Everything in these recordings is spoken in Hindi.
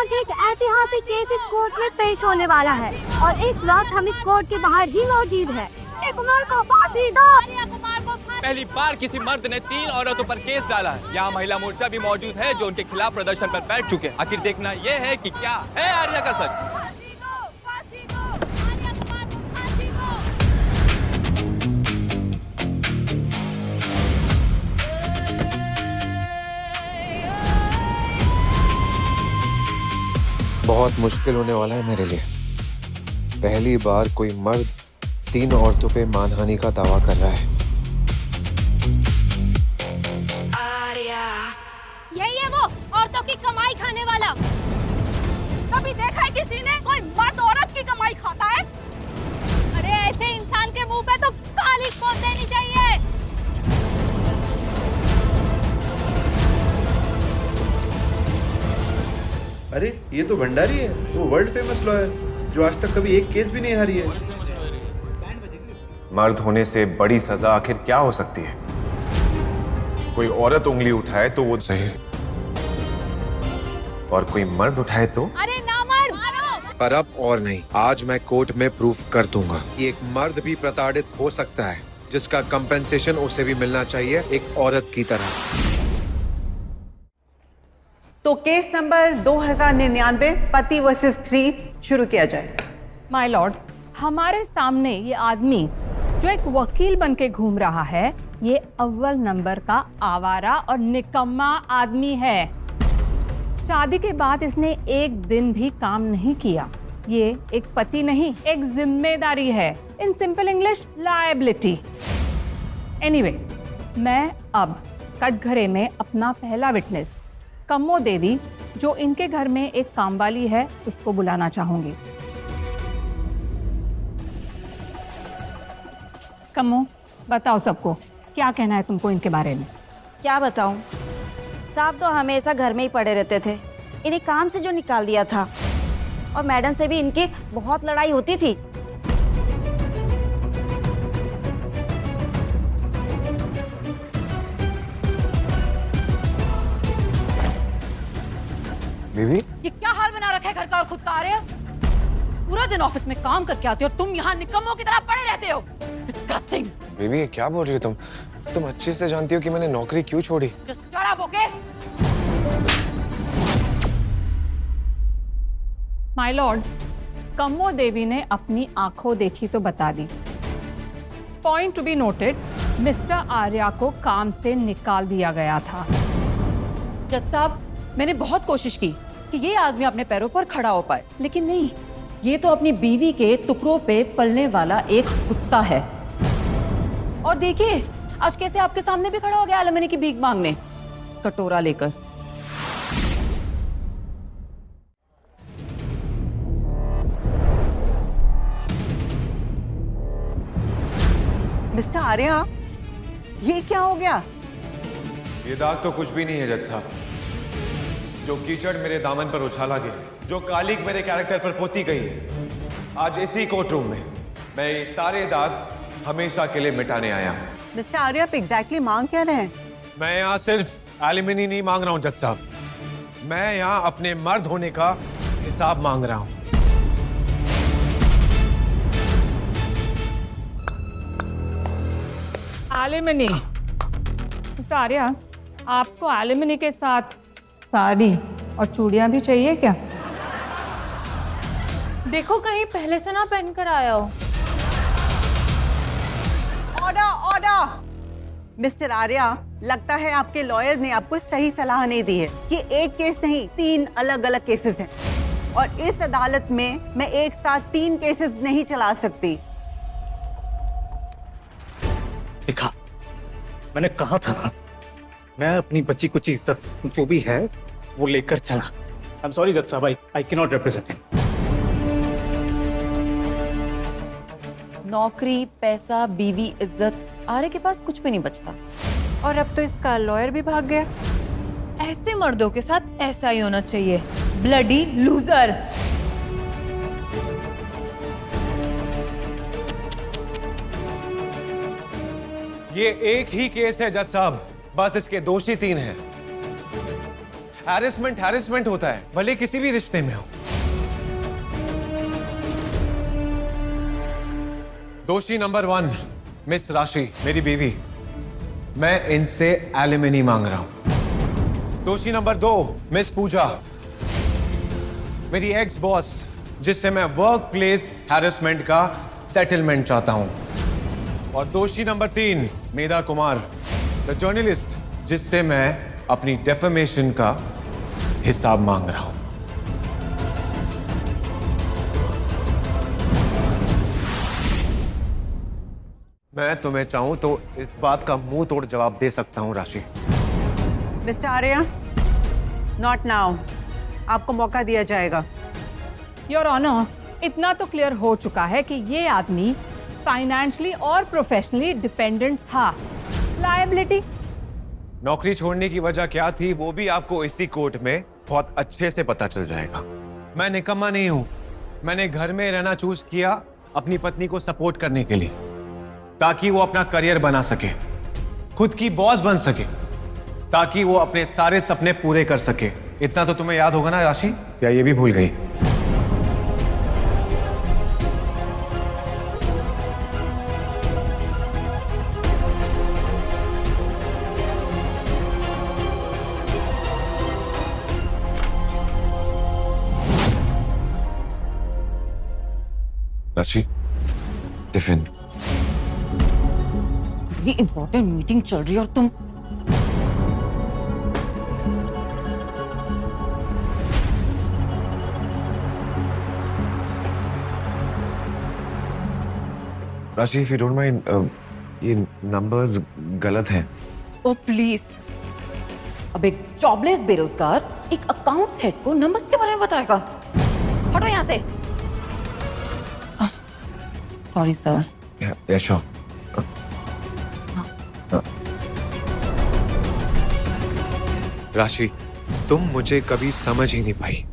आज एक ऐतिहासिक केस इस कोर्ट में पेश होने वाला है और इस वक्त हम इस कोर्ट के बाहर ही मौजूद है। कुमार को फांसी दो। पहली बार किसी मर्द ने 3 औरतों पर केस डाला है। यहाँ महिला मोर्चा भी मौजूद है जो उनके खिलाफ प्रदर्शन पर बैठ चुके हैं। आखिर देखना ये है कि क्या है आर्या का सच। बहुत मुश्किल होने वाला है मेरे लिए। पहली बार कोई मर्द 3 औरतों पे मानहानि का दावा कर रहा है। यही है वो औरतों की कमाई खाने वाला। कभी देखा है किसी ने कोई मर्द औरत की कमाई खाता है? अरे ऐसे इंसान के मुंह पे तो काली पोत देनी चाहिए। अरे ये तो भंडारी है, वो वर्ल्ड फेमस लॉयर जो आज तक कभी एक केस भी नहीं हारी है। मर्द होने से बड़ी सजा आखिर क्या हो सकती है? कोई औरत उंगली उठाए तो वो सही, और कोई मर्द उठाए तो? अरे ना मर्द मारो। पर अब और नहीं, आज मैं कोर्ट में प्रूफ कर दूंगा कि एक मर्द भी प्रताड़ित हो सकता है, जिसका कंपेंसेशन उसे भी मिलना चाहिए एक औरत की तरह। तो केस नंबर 2099 पति वर्सेस 3 शुरू किया जाए। माय लॉर्ड, हमारे सामने ये आदमी जो एक वकील बन के घूम रहा है, ये अव्वल नंबर का आवारा और निकम्मा आदमी है। शादी के बाद इसने एक दिन भी काम नहीं किया। ये एक पति नहीं, एक जिम्मेदारी है। In simple English, liability. Anyway, मैं अब कटघरे में अपना पहला विटनेस कम्मो देवी, जो इनके घर में एक कामवाली है, उसको बुलाना चाहूंगी। कम्मो, बताओ सबको क्या कहना है तुमको इनके बारे में। क्या बताऊं? साहब तो हमेशा घर में ही पड़े रहते थे। इन्हें काम से जो निकाल दिया था, और मैडम से भी इनकी बहुत लड़ाई होती थी। बीवी, ये क्या हाल बना रखा है घर का और खुद का आ रहे हो? पूरा दिन ऑफिस में काम करके आते हो और तुम यहाँ निकम्मों की तरह पड़े रहते हो। डिस्गस्टिंग। बीवी ये क्या बोल रही हो तुम? तुम अच्छे से जानती हो कि मैंने नौकरी क्यों छोड़ी। Just shut up, okay? My lord, Kammo Devi ने अपनी आंखों देखी तो बता दी। Point to be noted, mister Arya को काम से निकाल दिया गया था। जज साहब, मैंने बहुत कोशिश की कि ये आदमी अपने पैरों पर खड़ा हो पाए, लेकिन नहीं, ये तो अपनी बीवी के टुकड़ों पे पलने वाला एक कुत्ता है। और देखिए, आज कैसे आपके सामने भी खड़ा हो गया एलिमनी की भीख मांगने, कटोरा लेकर। मिस्टर आर्या, ये क्या हो गया? ये दाग तो कुछ भी नहीं है जज साहब। जो कीचड़ मेरे दामन पर उछाला गया, जो कालिक मेरे कैरेक्टर पर पोती गई है, आज इसी कोर्ट रूम में मैं ये सारे दाग हमेशा के लिए मिटाने आया हूं। मिस्टर आर्या, आप एग्जैक्टली मांग क्या रहे हैं? मैं यहाँ सिर्फ एलिमनी नहीं मांग रहा हूँ जज साहब, मैं यहाँ अपने मर्द होने का हिसाब मांग रहा हूँ। एलिमनी। मिस्टर आर्या, आपको एलिमनी के साथ साड़ी और चूड़ियां भी चाहिए क्या? देखो कहीं पहले से ना पहन कर आया हो। Order, order. मिस्टर आर्या, लगता है आपके लॉयर ने आपको सही सलाह नहीं दी है कि एक केस नहीं, 3 अलग अलग केसेस हैं, और इस अदालत में मैं एक साथ 3 केसेस नहीं चला सकती। देखा, मैंने कहा था ना, मैं अपनी बची कुछ इज्जत जो भी है वो लेकर चला। आई एम सॉरी जज साहब, I can not represent him. नौकरी, पैसा, बीवी, इज्जत, आर्य के पास कुछ भी नहीं बचता। और अब तो इसका लॉयर भी भाग गया। ऐसे मर्दों के साथ ऐसा ही होना चाहिए, ब्लडी लूजर। ये एक ही केस है जज साहब, बस इसके दोषी 3 हैं। हैरेसमेंट होता है, भले किसी भी रिश्ते में हो। दोषी नंबर 1 मिस राशि, मेरी बीवी, मैं इनसे एलिमनी मांग रहा हूं। दोषी नंबर 2 मिस पूजा, मेरी एक्स बॉस, जिससे मैं वर्क प्लेस हैरेसमेंट का सेटलमेंट चाहता हूं। और दोषी number 3 Medha Kumar, the journalist, जिससे मैं अपनी डेफेमेशन का हिसाब मांग रहा हूं। मैं तुम्हें चाहूं तो इस बात का मुंह तोड़ जवाब दे सकता हूं राशि। मिस्टर आर्या, नॉट नाउ, आपको मौका दिया जाएगा। योर ऑनर, इतना तो क्लियर हो चुका है कि ये आदमी फाइनेंशियली और प्रोफेशनली डिपेंडेंट था। लायबिलिटी। नौकरी छोड़ने की वजह क्या थी वो भी आपको इसी कोर्ट में बहुत अच्छे से पता चल जाएगा। मैं निकम्मा नहीं हूं। मैंने घर में रहना चूज किया अपनी पत्नी को सपोर्ट करने के लिए, ताकि वो अपना करियर बना सके, खुद की बॉस बन सके, ताकि वो अपने सारे सपने पूरे कर सके। इतना तो तुम्हें याद होगा ना राशि, या ये भी भूल गई? राशि, टिफिन। ये इंपॉर्टेंट मीटिंग चल रही है और तुम राशि, इफ यू डोंट माइंड, ये नंबर्स गलत हैं। ओ प्लीज। अब एक जॉबलेस बेरोजगार एक अकाउंट्स हेड को नंबर्स के बारे में बताएगा? हटो यहाँ से। Sorry sir. या श्योर। राशि, तुम मुझे कभी समझ ही नहीं पाई।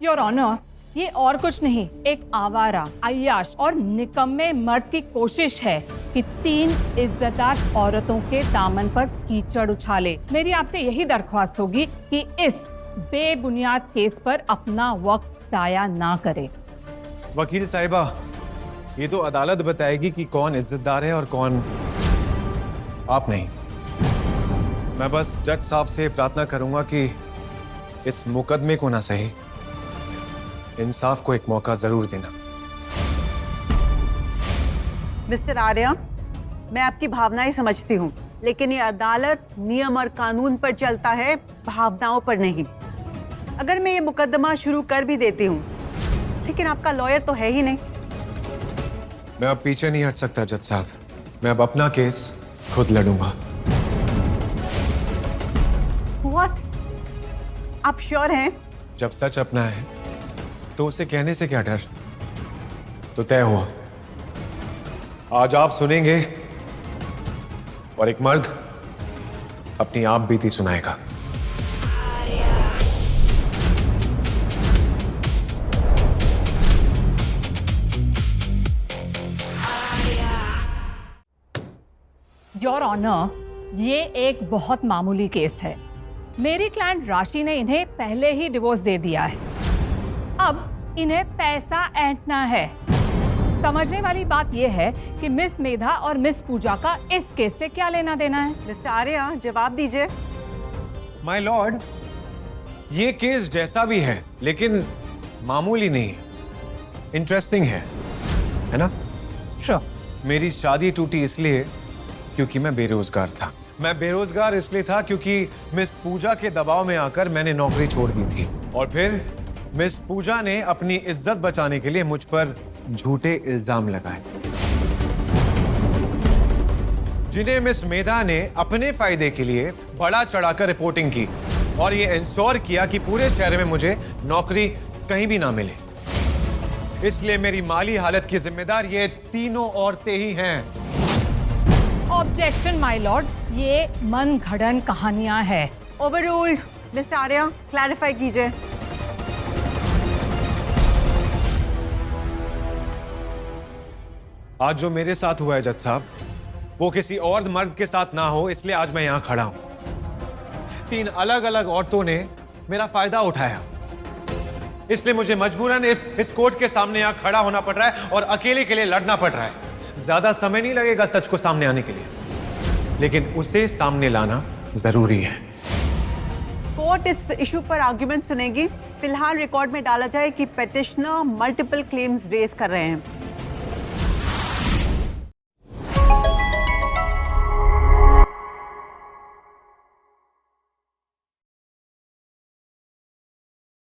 योर ऑनर, ये और कुछ नहीं, एक आवारा, अय्याश और निकम्मे मर्द की कोशिश है कि 3 इज्जतदार औरतों के दामन पर कीचड़ उछाले। मेरी आपसे यही दरख्वास्त होगी कि इस बेबुनियाद केस पर अपना वक्त जाया ना करे। वकील साहिबा, ये तो अदालत बताएगी कि कौन इज्जतदार है और कौन आप नहीं। मैं बस जज साहब से प्रार्थना करूंगा कि इस मुकदमे को ना सही, इंसाफ को एक मौका जरूर देना। मिस्टर आर्या, मैं आपकी भावनाएं समझती हूँ, लेकिन ये अदालत नियम और कानून पर चलता है, भावनाओं पर नहीं। अगर मैं ये मुकदमा शुरू कर भी देती हूँ, लेकिन आपका लॉयर तो है ही नहीं। मैं अब पीछे नहीं हट सकता जज साहब। मैं अब अपना केस खुद लड़ूंगा। What? आप श्योर हैं? जब सच अपना है तो उसे कहने से क्या डर? तो तय हुआ, आज आप सुनेंगे और एक मर्द अपनी आप बीती सुनाएगा। योर ऑनर, ये एक बहुत मामूली केस है। मेरी क्लाइंट राशि ने इन्हें पहले ही डिवोर्स दे दिया है। अब इन्हें पैसा ऐंठना है। समझने वाली बात यह है कि मिस मेधा और मिस पूजा का इस केस से क्या लेना देना है। मिस्टर आर्या, जवाब दीजिए। माय लॉर्ड, ये केस जैसा भी है लेकिन मामूली नहीं, इंटरेस्टिंग है ना? श्योर। मेरी शादी टूटी इसलिए क्योंकि मैं बेरोजगार था। मैं बेरोजगार इसलिए था क्योंकि मिस पूजा के दबाव में आकर मैंने नौकरी छोड़ दी थी, और फिर मिस पूजा ने अपनी इज्जत बचाने के लिए मुझ पर झूठे इल्जाम लगाए, जिन्हें मिस मेधा ने अपने फायदे के लिए बड़ा चढ़ाकर रिपोर्टिंग की और ये इंश्योर किया कि पूरे शहर में मुझे नौकरी कहीं भी ना मिले। इसलिए मेरी माली हालत की जिम्मेदार ये तीनों औरतें ही हैं। ऑब्जेक्शन माय लॉर्ड, ये मन घड़न कहानियां हैं। ओवररूल्ड। मिस्टर आर्या, क्लैरिफाई कीजिए। आज जो मेरे साथ हुआ है जज साहब, वो किसी और मर्द के साथ ना हो, इसलिए आज मैं यहां खड़ा हूं। 3 अलग अलग औरतों ने मेरा फायदा उठाया, इसलिए मुझे मजबूरन इस कोर्ट के सामने यहां खड़ा होना पड़ रहा है और अकेले के लिए लड़ना पड़ रहा है। ज्यादा समय नहीं लगेगा सच को सामने आने के लिए, लेकिन उसे सामने लाना जरूरी है। कोर्ट इस इशू पर आर्ग्यूमेंट सुनेगी। फिलहाल रिकॉर्ड में डाला जाए कि पेटिशनर मल्टीपल क्लेम्स रेज कर रहे हैं।